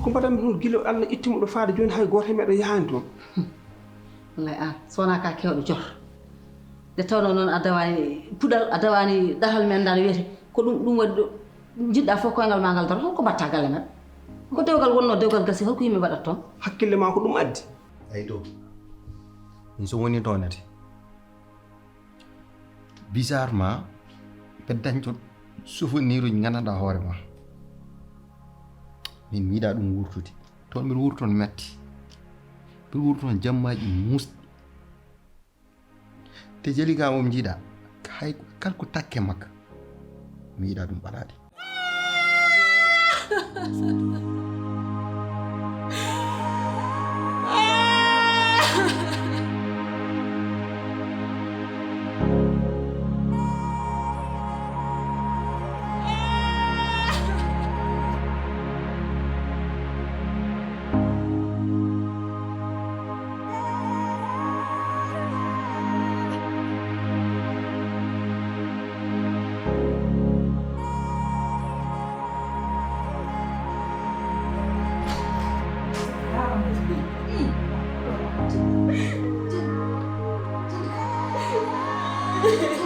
ko mbaɗami ɗum gila Allah ittimo ɗo faade jooni hay gooto meeɗa yahani toon wallay an sowona ka kewɗo jor nde tawno noon a dawani puɗal a dawani ɗatal men dal wiyete ko ɗum waɗi ɗo jiɗɗa fof koyngal ma ngal dara holko mbatta galle men ko dewgal wonno dewgal gasi holko yimɓe mbaɗat toon hakkille ma ko ɗum addi eyi ɗo min so woni toonete bizarrement ɓe dañco souvenir uji gandanɗa hoore ma min mi yiɗa ɗum wurtude toon mbiɗa wurto toon metti mbiɗa wurto toon jammaji musɗi te jeli kam omo jiiɗa hay kala ko takke makka mi yiɗa ɗum ɓaɗade Hehehe